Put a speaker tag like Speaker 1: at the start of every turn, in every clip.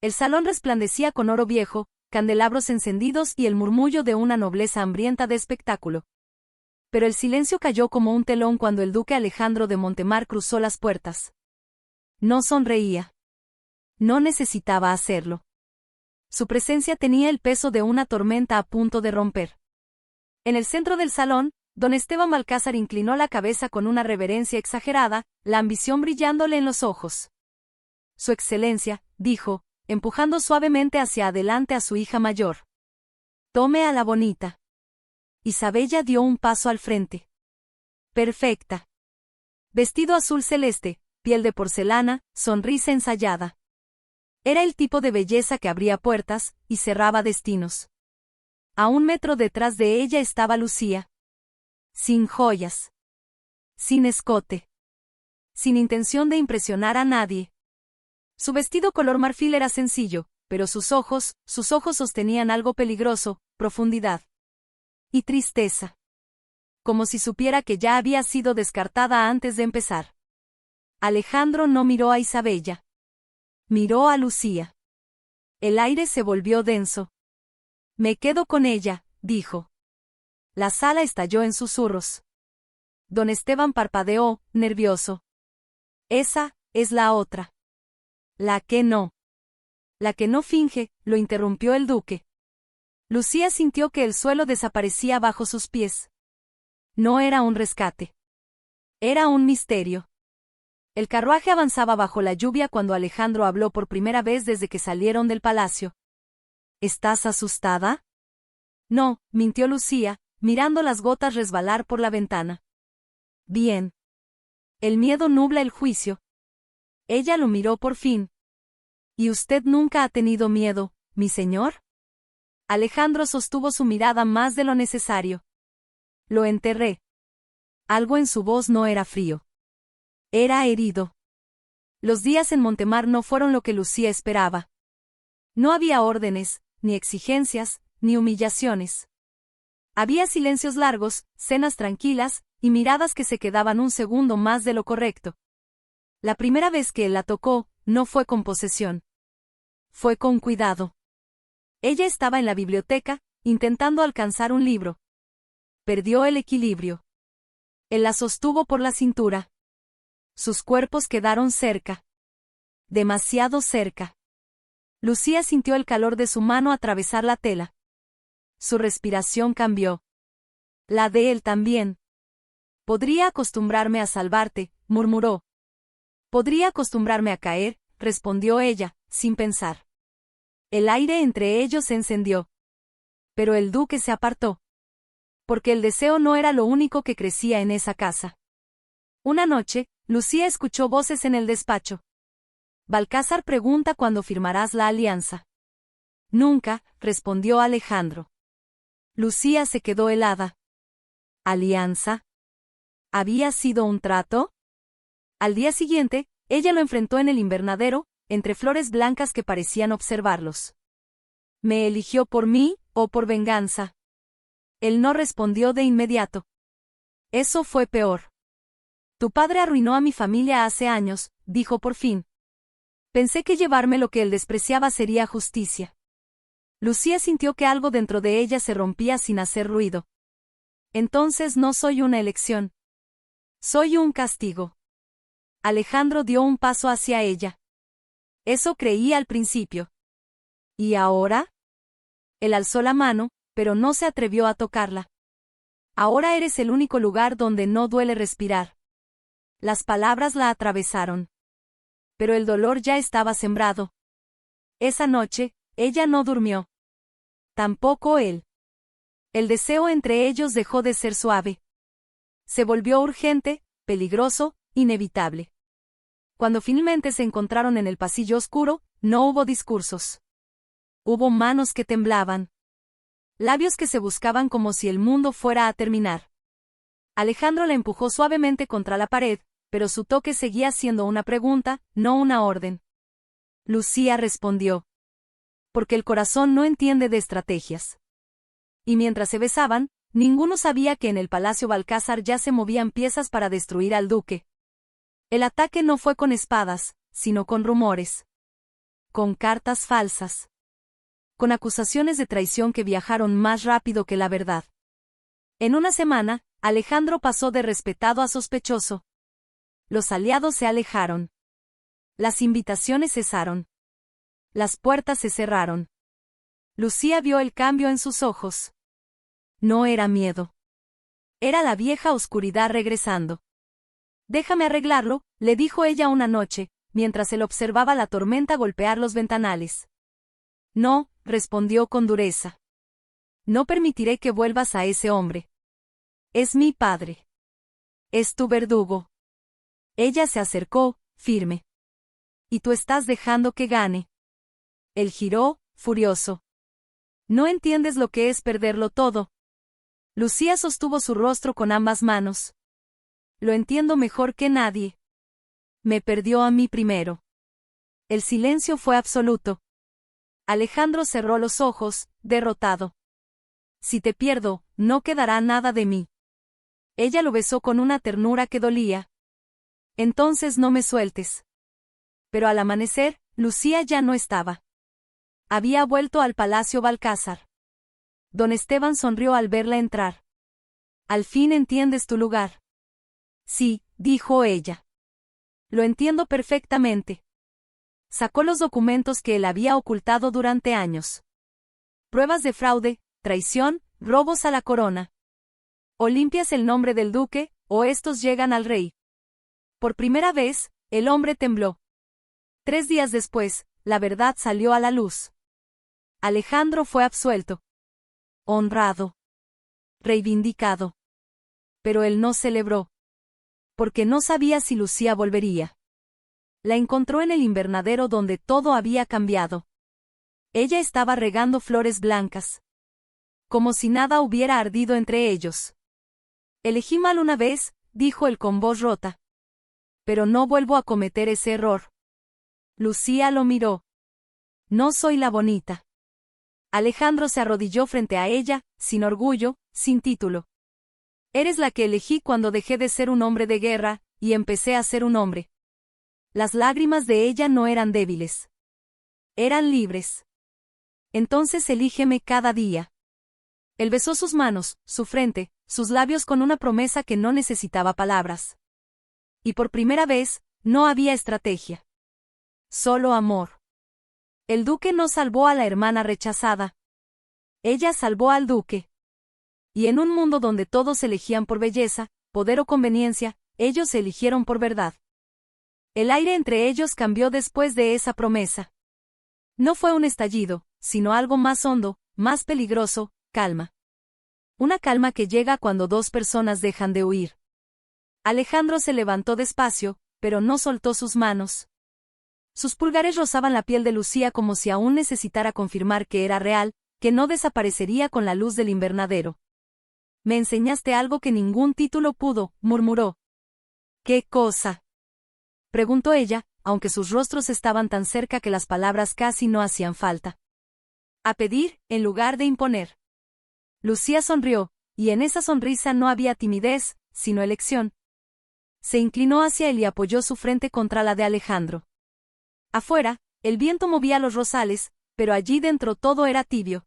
Speaker 1: El salón resplandecía con oro viejo, candelabros encendidos y el murmullo de una nobleza hambrienta de espectáculo. Pero el silencio cayó como un telón cuando el duque Alejandro de Montemar cruzó las puertas. No sonreía. No necesitaba hacerlo. Su presencia tenía el peso de una tormenta a punto de romper. En el centro del salón, don Esteban Balcázar inclinó la cabeza con una reverencia exagerada, la ambición brillándole en los ojos. Su excelencia, dijo, empujando suavemente hacia adelante a su hija mayor. Tome a la bonita. Isabella dio un paso al frente. Perfecta. Vestido azul celeste, piel de porcelana, sonrisa ensayada. Era el tipo de belleza que abría puertas y cerraba destinos. A 1 metro detrás de ella estaba Lucía. Sin joyas. Sin escote. Sin intención de impresionar a nadie. Su vestido color marfil era sencillo, pero sus ojos sostenían algo peligroso, profundidad. Y tristeza. Como si supiera que ya había sido descartada antes de empezar. Alejandro no miró a Isabella. Miró a Lucía. El aire se volvió denso. Me quedo con ella, dijo. La sala estalló en susurros. Don Esteban parpadeó, nervioso. Esa es la otra. La que no. La que no finge, lo interrumpió el duque. Lucía sintió que el suelo desaparecía bajo sus pies. No era un rescate. Era un misterio. El carruaje avanzaba bajo la lluvia cuando Alejandro habló por primera vez desde que salieron del palacio. ¿Estás asustada? No, mintió Lucía, mirando las gotas resbalar por la ventana. Bien. El miedo nubla el juicio. Ella lo miró por fin. ¿Y usted nunca ha tenido miedo, mi señor? Alejandro sostuvo su mirada más de lo necesario. Lo enterré. Algo en su voz no era frío. Era herido. Los días en Montemar no fueron lo que Lucía esperaba. No había órdenes, ni exigencias, ni humillaciones. Había silencios largos, cenas tranquilas, y miradas que se quedaban un segundo más de lo correcto. La primera vez que él la tocó, no fue con posesión. Fue con cuidado. Ella estaba en la biblioteca, intentando alcanzar un libro. Perdió el equilibrio. Él la sostuvo por la cintura. Sus cuerpos quedaron cerca. Demasiado cerca. Lucía sintió el calor de su mano atravesar la tela. Su respiración cambió. La de él también. Podría acostumbrarme a salvarte, murmuró. Podría acostumbrarme a caer, respondió ella, sin pensar. El aire entre ellos se encendió. Pero el duque se apartó. Porque el deseo no era lo único que crecía en esa casa. Una noche, Lucía escuchó voces en el despacho. Balcázar pregunta cuándo firmarás la alianza. Nunca, respondió Alejandro. Lucía se quedó helada. ¿Alianza? ¿Había sido un trato? Al día siguiente, ella lo enfrentó en el invernadero, entre flores blancas que parecían observarlos. ¿Me eligió por mí, o por venganza? Él no respondió de inmediato. Eso fue peor. Tu padre arruinó a mi familia hace años, dijo por fin. Pensé que llevarme lo que él despreciaba sería justicia. Lucía sintió que algo dentro de ella se rompía sin hacer ruido. Entonces no soy una elección. Soy un castigo. Alejandro dio un paso hacia ella. Eso creía al principio. ¿Y ahora? Él alzó la mano, pero no se atrevió a tocarla. Ahora eres el único lugar donde no duele respirar. Las palabras la atravesaron. Pero el dolor ya estaba sembrado. Esa noche, ella no durmió. Tampoco él. El deseo entre ellos dejó de ser suave. Se volvió urgente, peligroso, inevitable. Cuando finalmente se encontraron en el pasillo oscuro, no hubo discursos. Hubo manos que temblaban. Labios que se buscaban como si el mundo fuera a terminar. Alejandro la empujó suavemente contra la pared, pero su toque seguía siendo una pregunta, no una orden. Lucía respondió. Porque el corazón no entiende de estrategias. Y mientras se besaban, ninguno sabía que en el Palacio Balcázar ya se movían piezas para destruir al duque. El ataque no fue con espadas, sino con rumores. con cartas falsas, con acusaciones de traición que viajaron más rápido que la verdad. En una semana, Alejandro pasó de respetado a sospechoso. Los aliados se alejaron. Las invitaciones cesaron. Las puertas se cerraron. Lucía vio el cambio en sus ojos. No era miedo. Era la vieja oscuridad regresando. «Déjame arreglarlo», le dijo ella una noche, mientras él observaba la tormenta golpear los ventanales. «No», respondió con dureza. «No permitiré que vuelvas a ese hombre. Es mi padre. Es tu verdugo». Ella se acercó, firme. «Y tú estás dejando que gane». Él giró, furioso. «No entiendes lo que es perderlo todo». Lucía sostuvo su rostro con ambas manos. «Lo entiendo mejor que nadie. Me perdió a mí primero». El silencio fue absoluto. Alejandro cerró los ojos, derrotado. «Si te pierdo, no quedará nada de mí». Ella lo besó con una ternura que dolía. «Entonces no me sueltes». Pero al amanecer, Lucía ya no estaba. Había vuelto al Palacio Balcázar. Don Esteban sonrió al verla entrar. «Al fin entiendes tu lugar». «Sí», dijo ella. «Lo entiendo perfectamente». Sacó los documentos que él había ocultado durante años. Pruebas de fraude, traición, robos a la corona. O limpias el nombre del duque, o estos llegan al rey. Por primera vez, el hombre tembló. 3 días después, la verdad salió a la luz. Alejandro fue absuelto. Honrado. Reivindicado. Pero él no celebró. Porque no sabía si Lucía volvería. La encontró en el invernadero donde todo había cambiado. Ella estaba regando flores blancas. Como si nada hubiera ardido entre ellos. «Elegí mal una vez», dijo él con voz rota. «Pero no vuelvo a cometer ese error». Lucía lo miró. «No soy la bonita». Alejandro se arrodilló frente a ella, sin orgullo, sin título. «Eres la que elegí cuando dejé de ser un hombre de guerra, y empecé a ser un hombre». Las lágrimas de ella no eran débiles. Eran libres. «Entonces elígeme cada día». Él besó sus manos, su frente, sus labios con una promesa que no necesitaba palabras. Y por primera vez, no había estrategia. Solo amor. El duque no salvó a la hermana rechazada. Ella salvó al duque. Y en un mundo donde todos elegían por belleza, poder o conveniencia, ellos se eligieron por verdad. El aire entre ellos cambió después de esa promesa. No fue un estallido, sino algo más hondo, más peligroso, calma. Una calma que llega cuando 2 personas dejan de huir. Alejandro se levantó despacio, pero no soltó sus manos. Sus pulgares rozaban la piel de Lucía como si aún necesitara confirmar que era real, que no desaparecería con la luz del invernadero. «Me enseñaste algo que ningún título pudo», murmuró. «¿Qué cosa?», preguntó ella, aunque sus rostros estaban tan cerca que las palabras casi no hacían falta. «A pedir, en lugar de imponer». Lucía sonrió, y en esa sonrisa no había timidez, sino elección. Se inclinó hacia él y apoyó su frente contra la de Alejandro. Afuera, el viento movía los rosales, pero allí dentro todo era tibio.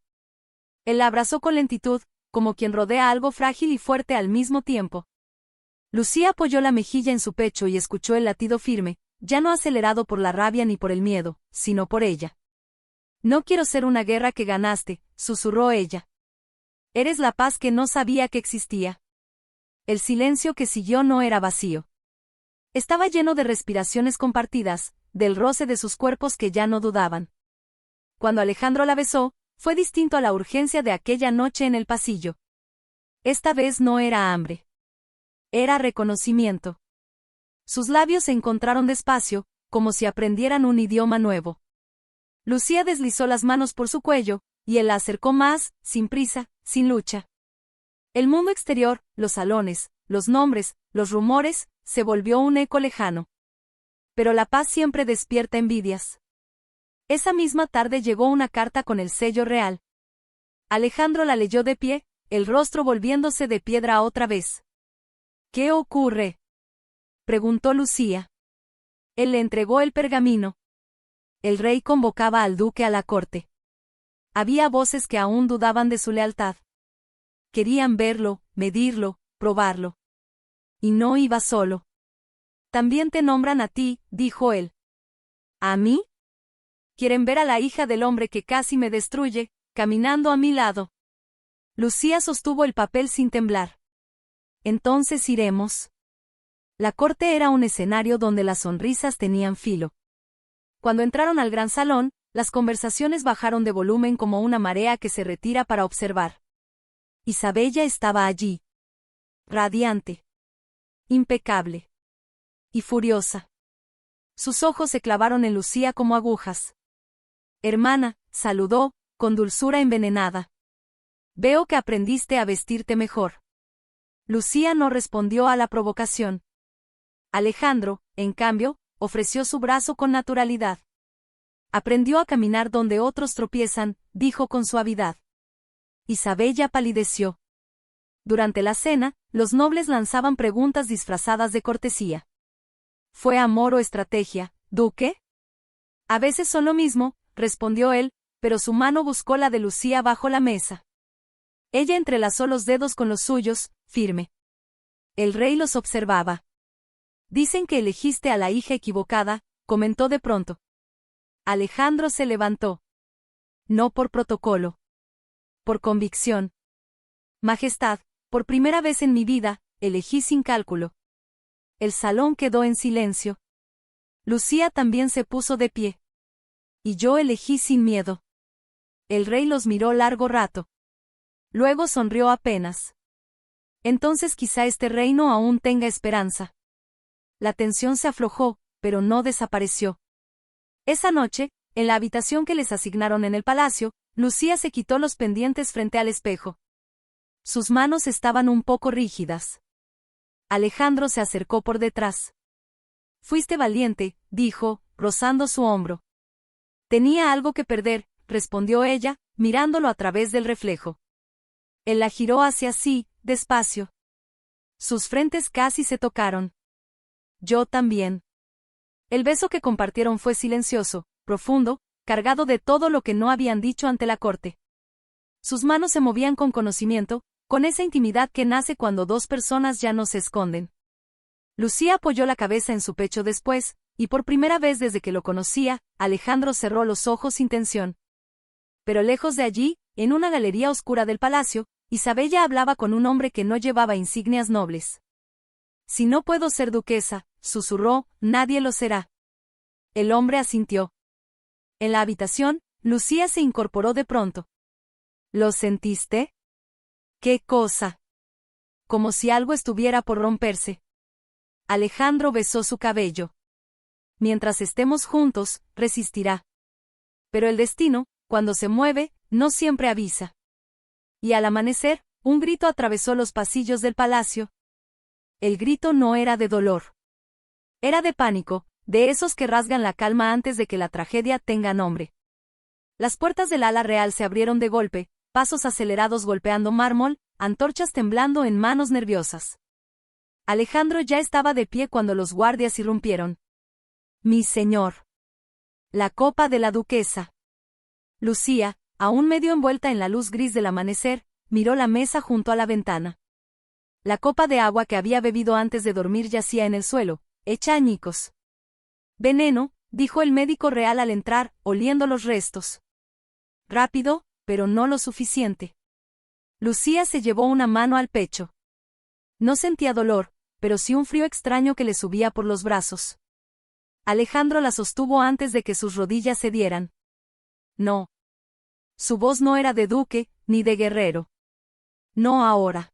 Speaker 1: Él la abrazó con lentitud, como quien rodea algo frágil y fuerte al mismo tiempo. Lucía apoyó la mejilla en su pecho y escuchó el latido firme, ya no acelerado por la rabia ni por el miedo, sino por ella. «No quiero ser una guerra que ganaste», susurró ella. «Eres la paz que no sabía que existía». El silencio que siguió no era vacío. Estaba lleno de respiraciones compartidas, del roce de sus cuerpos que ya no dudaban. Cuando Alejandro la besó, fue distinto a la urgencia de aquella noche en el pasillo. Esta vez no era hambre. Era reconocimiento. Sus labios se encontraron despacio, como si aprendieran un idioma nuevo. Lucía deslizó las manos por su cuello, y él la acercó más, sin prisa, sin lucha. El mundo exterior, los salones, los nombres, los rumores, se volvió un eco lejano. Pero la paz siempre despierta envidias. Esa misma tarde llegó una carta con el sello real. Alejandro la leyó de pie, el rostro volviéndose de piedra otra vez. «¿Qué ocurre?», preguntó Lucía. Él le entregó el pergamino. El rey convocaba al duque a la corte. Había voces que aún dudaban de su lealtad. Querían verlo, medirlo, probarlo. Y no iba solo. También te nombran a ti, dijo él. ¿A mí? Quieren ver a la hija del hombre que casi me destruye, caminando a mi lado. Lucía sostuvo el papel sin temblar. Entonces iremos. La corte era un escenario donde las sonrisas tenían filo. Cuando entraron al gran salón, las conversaciones bajaron de volumen como una marea que se retira para observar. Isabella estaba allí. Radiante. Impecable. Y furiosa. Sus ojos se clavaron en Lucía como agujas. Hermana, saludó, con dulzura envenenada. Veo que aprendiste a vestirte mejor. Lucía no respondió a la provocación. Alejandro, en cambio, ofreció su brazo con naturalidad. Aprendió a caminar donde otros tropiezan, dijo con suavidad. Isabella palideció. Durante la cena, los nobles lanzaban preguntas disfrazadas de cortesía. ¿Fue amor o estrategia, duque? A veces son lo mismo, respondió él, pero su mano buscó la de Lucía bajo la mesa. Ella entrelazó los dedos con los suyos, firme. El rey los observaba. Dicen que elegiste a la hija equivocada, comentó de pronto. Alejandro se levantó. No por protocolo. Por convicción. Majestad, por primera vez en mi vida, elegí sin cálculo. El salón quedó en silencio. Lucía también se puso de pie. Y yo elegí sin miedo. El rey los miró largo rato. Luego sonrió apenas. Entonces quizá este reino aún tenga esperanza. La tensión se aflojó, pero no desapareció. Esa noche, en la habitación que les asignaron en el palacio, Lucía se quitó los pendientes frente al espejo. Sus manos estaban un poco rígidas. Alejandro se acercó por detrás. Fuiste valiente, dijo, rozando su hombro. Tenía algo que perder, respondió ella, mirándolo a través del reflejo. Él la giró hacia sí, despacio. Sus frentes casi se tocaron. Yo también. El beso que compartieron fue silencioso, profundo, cargado de todo lo que no habían dicho ante la corte. Sus manos se movían con conocimiento, con esa intimidad que nace cuando dos personas ya no se esconden. Lucía apoyó la cabeza en su pecho después, y por primera vez desde que lo conocía, Alejandro cerró los ojos sin tensión. Pero lejos de allí, en una galería oscura del palacio, Isabella hablaba con un hombre que no llevaba insignias nobles. Si no puedo ser duquesa, susurró, nadie lo será. El hombre asintió. En la habitación, Lucía se incorporó de pronto. ¿Lo sentiste? ¿Qué cosa? Como si algo estuviera por romperse. Alejandro besó su cabello. Mientras estemos juntos, resistirá. Pero el destino, cuando se mueve, no siempre avisa. Y al amanecer, un grito atravesó los pasillos del palacio. El grito no era de dolor. Era de pánico, de esos que rasgan la calma antes de que la tragedia tenga nombre. Las puertas del ala real se abrieron de golpe, pasos acelerados golpeando mármol, antorchas temblando en manos nerviosas. Alejandro ya estaba de pie cuando los guardias irrumpieron. Mi señor. La copa de la duquesa. Lucía, aún medio envuelta en la luz gris del amanecer, miró la mesa junto a la ventana. La copa de agua que había bebido antes de dormir yacía en el suelo, hecha añicos. Veneno, dijo el médico real al entrar, oliendo los restos. Rápido, pero no lo suficiente. Lucía se llevó una mano al pecho. No sentía dolor, pero sí un frío extraño que le subía por los brazos. Alejandro la sostuvo antes de que sus rodillas cedieran. No. Su voz no era de duque, ni de guerrero. No ahora.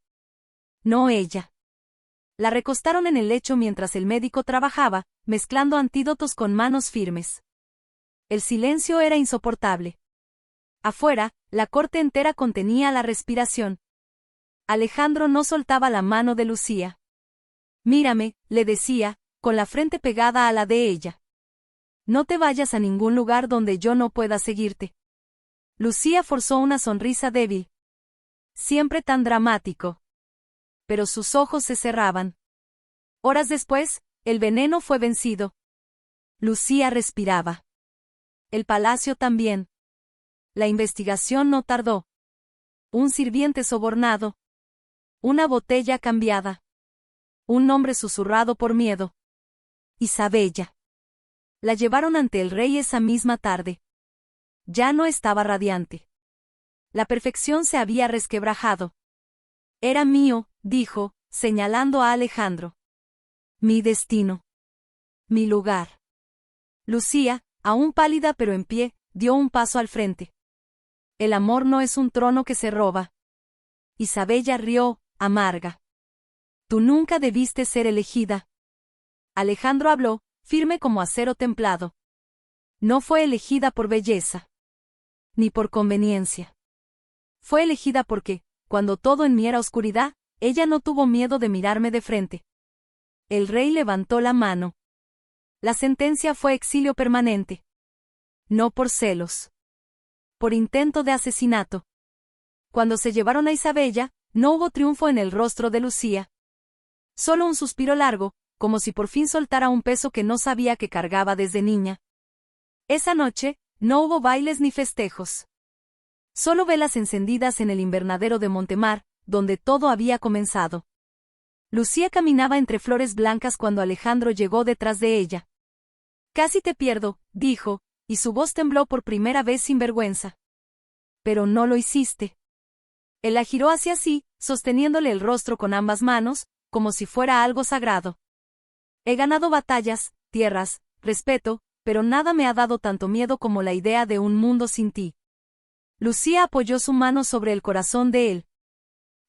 Speaker 1: No ella. La recostaron en el lecho mientras el médico trabajaba, mezclando antídotos con manos firmes. El silencio era insoportable. Afuera, la corte entera contenía la respiración. Alejandro no soltaba la mano de Lucía. Mírame, le decía, con la frente pegada a la de ella. No te vayas a ningún lugar donde yo no pueda seguirte. Lucía forzó una sonrisa débil. Siempre tan dramático. Pero sus ojos se cerraban. Horas después, el veneno fue vencido. Lucía respiraba. El palacio también. La investigación no tardó. Un sirviente sobornado. Una botella cambiada. Un nombre susurrado por miedo. Isabella. La llevaron ante el rey esa misma tarde. Ya no estaba radiante. La perfección se había resquebrajado. Era mío, dijo, señalando a Alejandro. Mi destino. Mi lugar. Lucía, aún pálida pero en pie, dio un paso al frente. El amor no es un trono que se roba. Isabella rió, amarga. Tú nunca debiste ser elegida. Alejandro habló, firme como acero templado. No fue elegida por belleza. Ni por conveniencia. Fue elegida porque, cuando todo en mí era oscuridad, ella no tuvo miedo de mirarme de frente. El rey levantó la mano. La sentencia fue exilio permanente. No por celos. Por intento de asesinato. Cuando se llevaron a Isabella, no hubo triunfo en el rostro de Lucía. Solo un suspiro largo, como si por fin soltara un peso que no sabía que cargaba desde niña. Esa noche, no hubo bailes ni festejos. Solo velas encendidas en el invernadero de Montemar, donde todo había comenzado. Lucía caminaba entre flores blancas cuando Alejandro llegó detrás de ella. Casi te pierdo, dijo, y su voz tembló por primera vez sin vergüenza. Pero no lo hiciste. Él la giró hacia sí, sosteniéndole el rostro con ambas manos, como si fuera algo sagrado. He ganado batallas, tierras, respeto, pero nada me ha dado tanto miedo como la idea de un mundo sin ti. Lucía apoyó su mano sobre el corazón de él.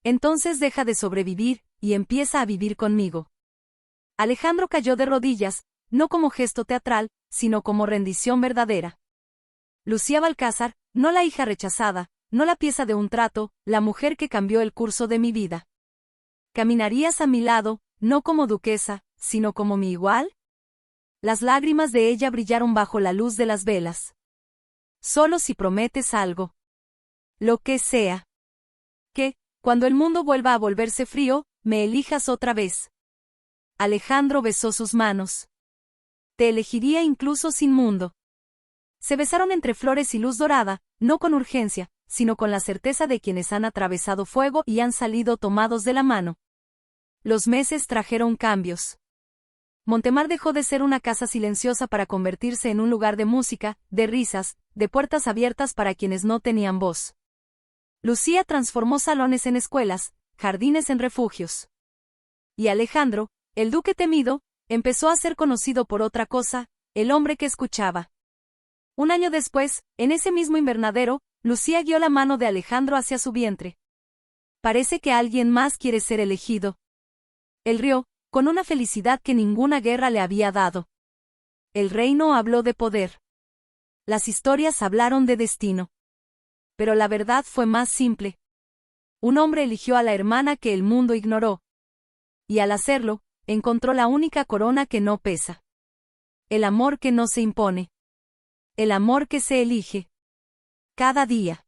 Speaker 1: Entonces deja de sobrevivir, y empieza a vivir conmigo. Alejandro cayó de rodillas, no como gesto teatral, sino como rendición verdadera. Lucía Balcázar, no la hija rechazada, no la pieza de un trato, la mujer que cambió el curso de mi vida. ¿Caminarías a mi lado, no como duquesa, sino como mi igual? Las lágrimas de ella brillaron bajo la luz de las velas. Solo si prometes algo. Lo que sea. Que, cuando el mundo vuelva a volverse frío, me elijas otra vez. Alejandro besó sus manos. Te elegiría incluso sin mundo. Se besaron entre flores y luz dorada, no con urgencia, sino con la certeza de quienes han atravesado fuego y han salido tomados de la mano. Los meses trajeron cambios. Montemar dejó de ser una casa silenciosa para convertirse en un lugar de música, de risas, de puertas abiertas para quienes no tenían voz. Lucía transformó salones en escuelas, jardines en refugios. Y Alejandro, el duque temido, empezó a ser conocido por otra cosa, el hombre que escuchaba. Un año después, en ese mismo invernadero, Lucía guió la mano de Alejandro hacia su vientre. Parece que alguien más quiere ser elegido. Él rió, con una felicidad que ninguna guerra le había dado. El reino habló de poder. Las historias hablaron de destino. Pero la verdad fue más simple. Un hombre eligió a la hermana que el mundo ignoró. Y al hacerlo, encontró la única corona que no pesa. El amor que no se impone. El amor que se elige. Cada día.